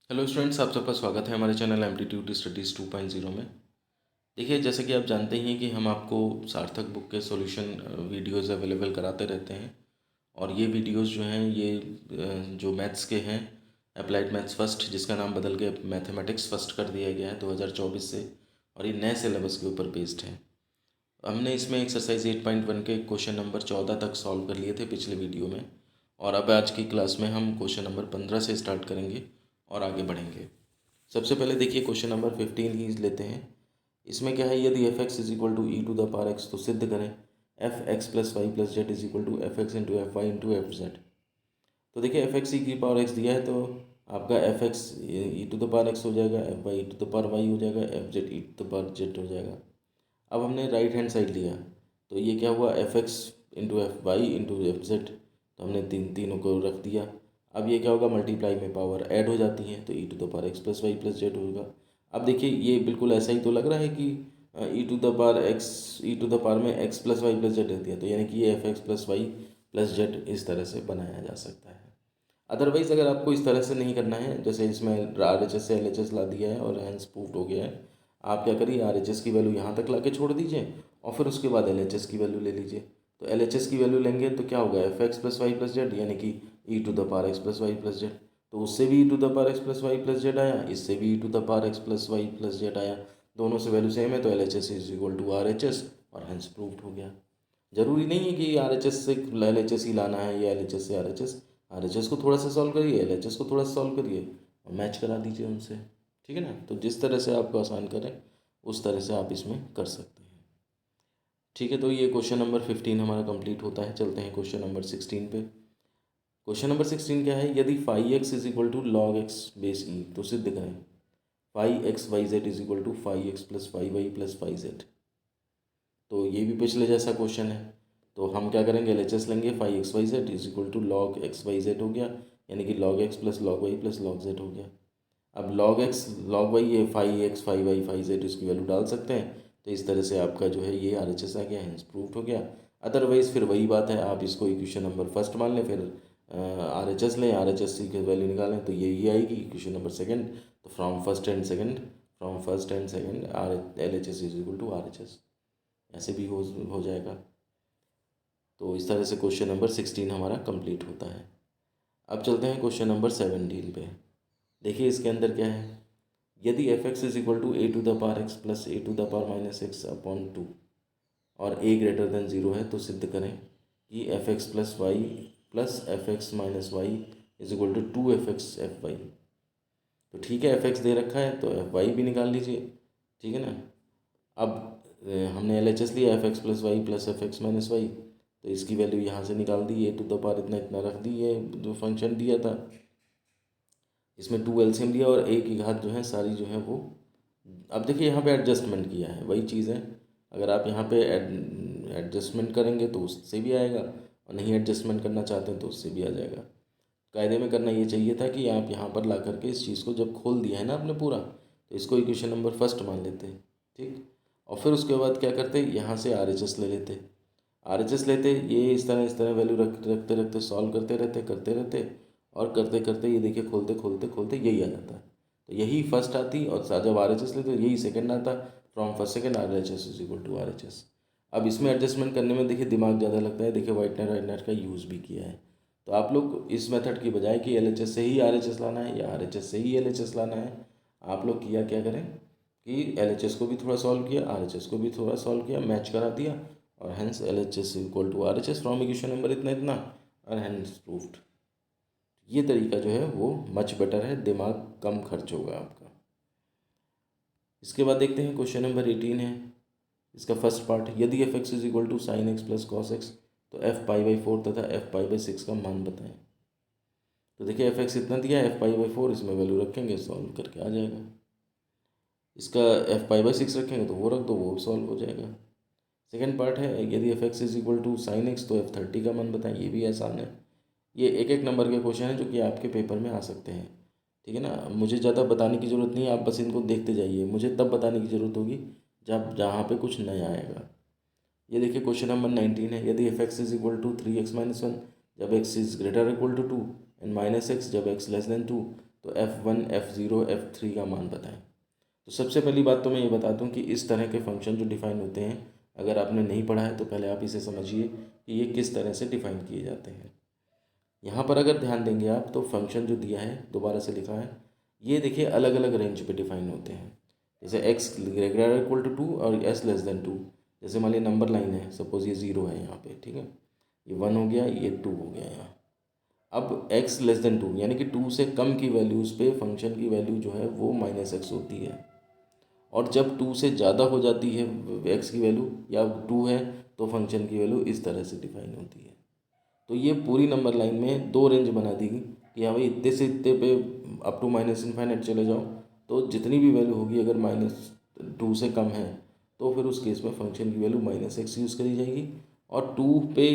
Hello students, आप सबका स्वागत है हमारे चैनल एप्टीट्यूड स्टडीज़ 2.0 में। देखिए, जैसे कि आप जानते ही हैं कि हम आपको सार्थक बुक के सॉल्यूशन वीडियोस अवेलेबल कराते रहते हैं। और ये वीडियोस जो हैं ये जो मैथ्स के हैं, अप्लाइड मैथ्स फर्स्ट, जिसका नाम बदल के मैथमेटिक्स फर्स्ट कर दिया गया है 2024 से, और ये नए सिलेबस के ऊपर बेस्ड है। हमने इसमें एक्सरसाइज 8.1 के क्वेश्चन नंबर 14 तक सॉल्व कर लिए थे पिछले वीडियो में, और अब आज की क्लास में हम क्वेश्चन नंबर 15 से स्टार्ट करेंगे और आगे बढ़ेंगे। सबसे पहले देखिए क्वेश्चन नंबर 15 ही लेते हैं। इसमें क्या है, यदि F x is equal to E to the power X, तो सिद्ध करें F x plus Y plus Z is equal to F X into F Y into F Z. तो देखिए एफ एक्स ई की पावर एक्स दिया है, तो आपका F X E to the power X हो जाएगा, F Y E to the power Y हो जाएगा, F Z E to the power Z हो जाएगा। अब हमने राइट हैंड साइड लिया, तो ये क्या हुआ, F X into F Y into F Z, तो हमने तीनों को रख दिया। अब ये क्या होगा, मल्टीप्लाई में पावर ऐड हो जाती है, तो e to the power x plus Y plus z होगा। अब देखिए ये बिल्कुल ऐसा ही तो लग रहा है कि e to the power x, E to the power में x plus Y plus z रहती है, तो यानी कि ये f x plus Y plus z इस तरह से बनाया जा सकता है। अदरवाइज़ अगर आपको इस तरह से नहीं करना है, जैसे इसमें आर एच एस से एल एच एस ला दिया है और हैंस प्रूव्ड हो गया है, आप क्या करिए, आर एच एस की वैल्यू यहाँ तक ला के छोड़ दीजिए और फिर उसके बाद एल एच एस की वैल्यू ले लीजिए। तो एल एच एस की वैल्यू लेंगे तो क्या होगा, f x plus Y plus z, यानी कि e to the power x plus Y plus z. तो उससे भी e to the power x plus Y plus z आया, इससे भी e to the power x plus Y plus z आया। दोनों से वैल्यू सेम है, तो L H S is equal to R H S, और हैंस प्रूव्ड हो गया। ज़रूरी नहीं है कि आर एच एस से एल एच एस ही लाना है या एल एच एस से R H S. R H S को थोड़ा सा सॉल्व करिए, एल एच एस को थोड़ा सा सॉल्व करिए और मैच करा दीजिए उनसे। ठीक है ना, तो जिस तरह से आपको आसान करें उस तरह से आप इसमें कर सकते हैं। ठीक है, तो ये क्वेश्चन नंबर 15 हमारा कंप्लीट होता है। चलते हैं क्वेश्चन नंबर 16 पे। क्वेश्चन नंबर 16 क्या है, यदि five x is equal to log x base e, तो सिद्ध करें five x Y Z is equal to five x plus five y plus five z. तो ये भी पिछले जैसा क्वेश्चन है, तो हम क्या करेंगे, एल एच एस लेंगे, five x Y Z is equal to log X Y Z हो गया, यानी कि log X plus log Y plus log Z हो गया। अब लॉग एक्स लॉग वाई, ये five X five Y five Z, इसकी वैल्यू डाल सकते हैं। तो इस तरह से आपका जो है ये आर एच एस आ गया, हेंस प्रूव्ड हो गया। अदरवाइज़ फिर वही बात है, आप इसको इक्वेशन नंबर फर्स्ट मान लें, फिर आर एच एस लें, आर एच एस की वैल्यू निकालें, तो ये आएगी इक्वेशन नंबर सेकंड। तो from first and second R L H S is equal to R H S, ऐसे भी हो जाएगा। तो इस तरह से क्वेश्चन नंबर 16 हमारा कंप्लीट होता है। अब चलते हैं क्वेश्चन नंबर 17 पे। देखिए इसके अंदर क्या है, यदि F x is equal to A to the power x plus A to the power minus X upon two और ए ग्रेटर देन ज़ीरो है, तो सिद्ध करें कि F x plus F x minus Y is equal to two F X F Y. तो ठीक है, F x दे रखा है तो एफ वाई भी निकाल लीजिए। ठीक है ना। अब हमने एल एच एस लिया, f x plus Y plus F x minus y, तो इसकी वैल्यू यहाँ से निकाल दी, ए टू द पावर इतना इतना रख दी, ये जो फंक्शन दिया था इसमें टू एलसीएम लिया और ए की घात जो है सारी जो है वो। अब देखिए यहाँ पे एडजस्टमेंट किया है, वही चीज़ है। अगर आप यहाँ पे एडजस्टमेंट करेंगे तो उससे भी आएगा, और नहीं एडजस्टमेंट करना चाहते हैं तो उससे भी आ जाएगा। कायदे में करना ये चाहिए था कि आप यहाँ पर ला करके इस चीज़ को जब खोल दिया है ना आपने पूरा, तो इसको इक्वेशन नंबर फर्स्ट मान लेते हैं। ठीक, और फिर उसके बाद क्या करते, यहाँ से आर एच एस ले लेते। आर एच एस लेते, ये इस तरह वैल्यू रखते रखते सॉल्व करते रहते, और करते करते ये देखिए खोलते खोलते खोलते यही आ जाता है। तो यही फर्स्ट आती, और जब आर एच एस लेते यही सेकंड आता। From first second R H S is equal to R H S. अब इसमें एडजस्टमेंट करने में देखिए दिमाग ज़्यादा लगता है, देखिए वाइटनर का यूज़ भी किया है। तो आप लोग इस मेथड की बजाय कि एल एच एस से ही आर एच एस लाना है या आर एच एस से ही एल एच एस लाना है, आप लोग किया क्या करें कि एल एच एस को भी थोड़ा सॉल्व किया, आर एच एस को भी थोड़ा सॉल्व किया, मैच करा दिया, और hence L H S equal to R H S from equation number इतना इतना, और हैंस प्रूव्ड। ये तरीका जो है वो मच बेटर है, दिमाग कम खर्च होगा आपका। इसके बाद देखते हैं क्वेश्चन नंबर 18 है। इसका फर्स्ट पार्ट, यदि F x is equal to sine x plus cos x, तो एफ पाई बाई फोर तथा एफ पाई बाई सिक्स का मान बताएं। तो देखिए एफ एक्स इतना दिया है, एफ पाई बाई फोर इसमें वैल्यू रखेंगे, सॉल्व करके आ जाएगा। इसका एफ पाई बाई सिक्स रखेंगे तो वो रख दो, वो सॉल्व हो जाएगा। सेकेंड पार्ट है, यदि F x is equal to sine x, तो एफ थर्टी का मान बताएं। ये भी आसान है। ये एक एक नंबर के क्वेश्चन है जो कि आपके पेपर में आ सकते हैं। ठीक है ना, मुझे ज़्यादा बताने की ज़रूरत नहीं है, आप बस इनको देखते जाइए। मुझे तब बताने की ज़रूरत होगी जब जहाँ पे कुछ नया आएगा। ये देखिए क्वेश्चन नंबर 19 है, यदि F x is equal to three x minus one जब x is greater equal to two, and minus x जब एक्स लेस देन टू, तो F1, F0, F3 का मान बताएं। तो सबसे पहली बात तो मैं ये बता दूं कि इस तरह के फंक्शन जो डिफ़ाइन होते हैं, अगर आपने नहीं पढ़ा है तो पहले आप इसे समझिए कि ये किस तरह से डिफ़ाइन किए जाते हैं। यहाँ पर अगर ध्यान देंगे आप तो फंक्शन जो दिया है, दोबारा से लिखा है, ये देखिए अलग अलग रेंज पे डिफ़ाइन होते हैं। जैसे x ग्रेटर इक्वल टू 2 और s लेस देन 2। जैसे मान लीजिए नंबर लाइन है, सपोज ये 0 है यहाँ पे, ठीक है, ये 1 हो गया, ये 2 हो गया यहाँ। अब x लेस देन 2 यानी कि 2 से कम की वैल्यूज़ पे फंक्शन की वैल्यू जो है वो -x होती है, और जब 2 से ज़्यादा हो जाती है x की वैल्यू या 2 है तो फंक्शन की वैल्यू इस तरह से डिफाइन होती है। तो ये पूरी नंबर लाइन में दो रेंज बना दी गई कि हाँ भाई इतने से इतने पे अप टू -इनफाइनाइट चले जाओ, तो जितनी भी वैल्यू होगी अगर -2 से कम है तो फिर उस केस में फंक्शन की वैल्यू -x यूज़ करी जाएगी, और 2 पे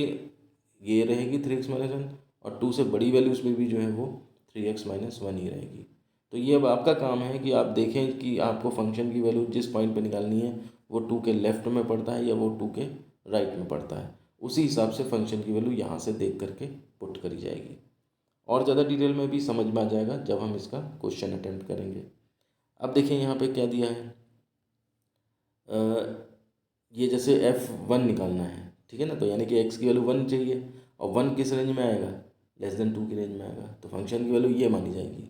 ये रहेगी 3x-1, और 2 से बड़ी वैल्यूज़ में भी जो है वो 3x-1 ही रहेगी। तो ये अब आपका काम है कि आप देखें कि आपको फंक्शन की वैल्यू जिस पॉइंट पे निकालनी है वो 2 के लेफ़्ट में पड़ता है या वो 2 के राइट में पड़ता है। उसी हिसाब से फंक्शन की वैल्यू यहाँ से देख करके पुट करी जाएगी। और ज़्यादा डिटेल में भी समझ में आ जाएगा जब हम इसका क्वेश्चन अटेम्प्ट करेंगे। अब देखिए यहाँ पे क्या दिया है, ये जैसे F1 निकालना है, ठीक है ना, तो यानी कि x की वैल्यू 1 चाहिए, और 1 किस रेंज में आएगा, लेस देन 2 की रेंज में आएगा, तो फंक्शन की वैल्यू ये मानी जाएगी,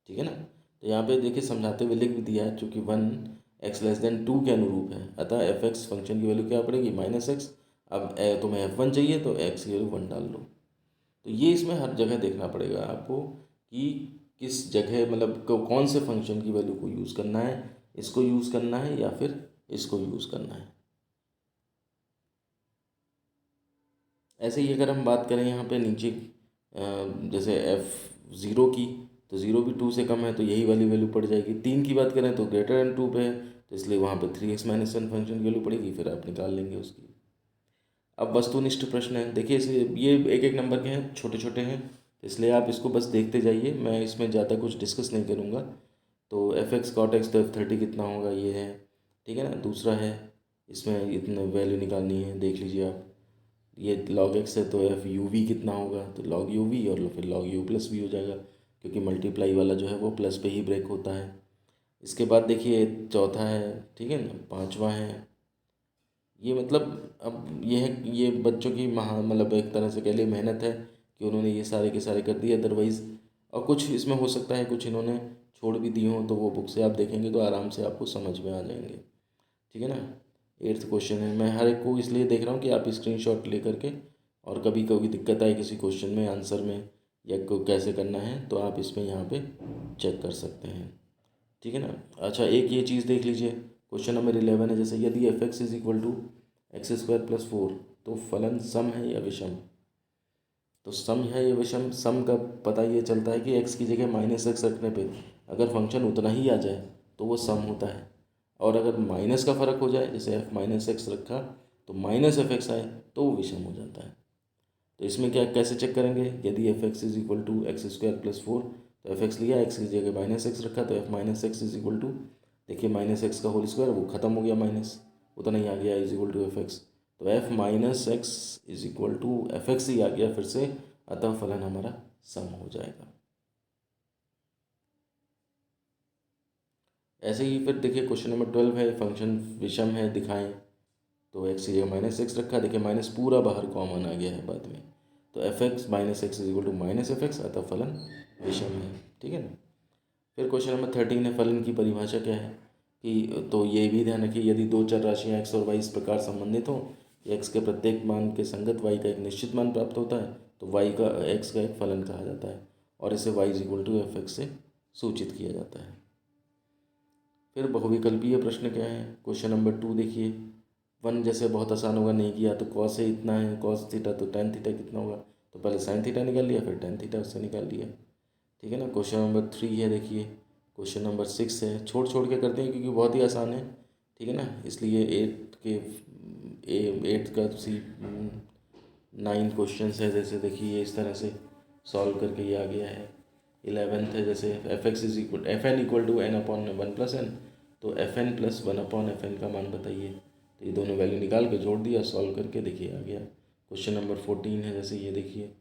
ठीक है ना। तो यहाँ पे देखिए समझाते हुए लिख भी दिया है, चूँकि 1 x लेस देन 2 के अनुरूप है, अतः f(x) फंक्शन की वैल्यू क्या पड़ेगी, -x। अब तुम्हें F1 चाहिए तो x की वैल्यू 1 डाल लो। तो ये इसमें हर जगह देखना पड़ेगा आपको कि किस जगह मतलब कौन से फंक्शन की वैल्यू को यूज़ करना है, इसको यूज़ करना है या फिर इसको यूज़ करना है। ऐसे ही अगर हम बात करें यहाँ पे नीचे जैसे F0 की, तो 0 भी 2 से कम है तो यही वाली वैल्यू पड़ जाएगी। 3 की बात करें तो ग्रेटर देन 2 पे है, तो इसलिए वहाँ पे 3x-1 फंक्शन की वैल्यू पड़ेगी, फिर आप निकाल लेंगे उसकी। अब वस्तुनिष्ठ प्रश्न है, देखिए इसे ये एक एक नंबर के हैं, छोटे छोटे हैं, इसलिए आप इसको बस देखते जाइए, मैं इसमें ज़्यादा कुछ डिस्कस नहीं करूँगा। तो f(x) cot x तो F30 कितना होगा ये है, ठीक है ना। दूसरा है, इसमें इतने वैल्यू निकालनी है, देख लीजिए आप, ये log x है तो f u v कितना होगा, तो log u v और फिर log u प्लस v हो जाएगा, क्योंकि मल्टीप्लाई वाला जो है वो प्लस पे ही ब्रेक होता है। इसके बाद देखिए चौथा है, ठीक है ना, पांचवा है, ये मतलब अब ये है, ये बच्चों की महा मतलब एक तरह से कह लिए मेहनत है कि उन्होंने ये सारे के सारे कर दिए, अदरवाइज़ और कुछ इसमें हो सकता है कुछ इन्होंने छोड़ भी दिए हों, तो वो बुक से आप देखेंगे तो आराम से आपको समझ में आ जाएंगे, ठीक है ना। 8th क्वेश्चन है, मैं हर एक को इसलिए देख रहा हूँ कि आप स्क्रीनशॉट ले करके, और कभी कभी दिक्कत आए किसी क्वेश्चन में आंसर में या को कैसे करना है तो आप इसमें यहाँ पे चेक कर सकते हैं, ठीक है ना। अच्छा एक ये चीज़ देख लीजिए, क्वेश्चन नंबर 11 है, जैसे यदि f(x) is equal to x² + 4 तो फलन सम है या विषम। तो सम है या विषम, सम का पता ये चलता है कि x की जगह -x रखने पे अगर फंक्शन उतना ही आ जाए तो वो सम होता है, और अगर माइनस का फ़र्क हो जाए, जैसे f-x रखा तो -f(x) आए तो वो विषम हो जाता है। तो इसमें क्या कैसे चेक करेंगे, यदि f(x) is equal to x² + 4 तो f(x) लिया, x की जगह -x रखा, तो f-x इज इक्वल टू, देखिए -x का होल स्क्वायर वो ख़त्म हो गया, माइनस उतना ही आ गया, इज इक्वल टू f(x), तो f-x is equal to f(x) ही आ गया फिर से, अतः फलन हमारा सम हो जाएगा। ऐसे ही फिर देखिए क्वेश्चन नंबर 12 है, फंक्शन विषम है दिखाएं, तो x की जगह -x रखा, देखिए माइनस पूरा बाहर कॉमन आ गया है बाद में, तो f(x) -x is equal to -f(x), अतः फलन विषम है, ठीक है ना। फिर क्वेश्चन नंबर 13 है, फलन की परिभाषा क्या है, कि तो ये भी ध्यान रखिए, यदि दो चर राशियाँ x और y इस प्रकार संबंधित हों कि x के प्रत्येक मान के संगत y का एक निश्चित मान प्राप्त होता है तो x का एक फलन कहा जाता है, और इसे y is equal to f(x) से सूचित किया जाता है। फिर बहुविकल्पीय प्रश्न क्या है, क्वेश्चन नंबर 2 देखिए, 1 जैसे बहुत आसान होगा, नहीं किया तो cos है इतना है, cos थीटा तो tan थीटा कितना होगा, तो पहले sin थीटा निकाल लिया, फिर tan थीटा उससे निकाल लिया, ठीक है ना। क्वेश्चन नंबर 3 है, देखिए क्वेश्चन नंबर 6 है, छोड़ छोड़ के करते हैं क्योंकि बहुत ही आसान है, ठीक है ना, इसलिए 8 का सी 9 क्वेश्चन है, जैसे देखिए इस तरह से सॉल्व करके ये आ गया है। 11th है, जैसे f(x) इज इक्वल fn equal to n/1 + n, तो fn + 1/fn का मान बताइए, तो ये दोनों वैल्यू निकाल के जोड़ दिया, सॉल्व करके देखिए आ गया। क्वेश्चन नंबर 14 है, जैसे ये देखिए,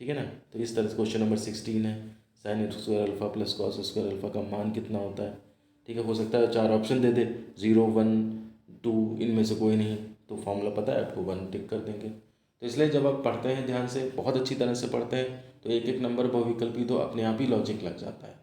ठीक है ना। तो इस तरह से क्वेश्चन नंबर 16 है, sine square alpha plus cos square alpha का मान कितना होता है। ठीक है, हो सकता है 4 ऑप्शन दे दे, 0, 1, 2, इनमें से कोई नहीं, तो फॉर्मूला पता है आपको, 1 टिक कर देंगे। तो इसलिए जब आप पढ़ते हैं ध्यान से, बहुत अच्छी तरह से पढ़ते हैं, तो एक एक नंबर बहुविकल्पी तो अपने आप ही लॉजिक लग जाता है।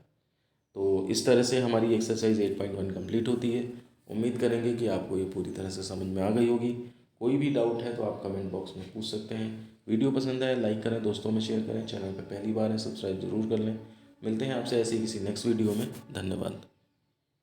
तो इस तरह से हमारी एक्सरसाइज 8.1 कंप्लीट होती है। उम्मीद करेंगे कि आपको ये पूरी तरह से समझ में आ गई होगी। कोई भी डाउट है तो आप कमेंट बॉक्स में पूछ सकते हैं। वीडियो पसंद आए लाइक करें, दोस्तों में शेयर करें, चैनल पर पहली बार है सब्सक्राइब जरूर कर लें। मिलते हैं आपसे ऐसे ही किसी नेक्स्ट वीडियो में। धन्यवाद।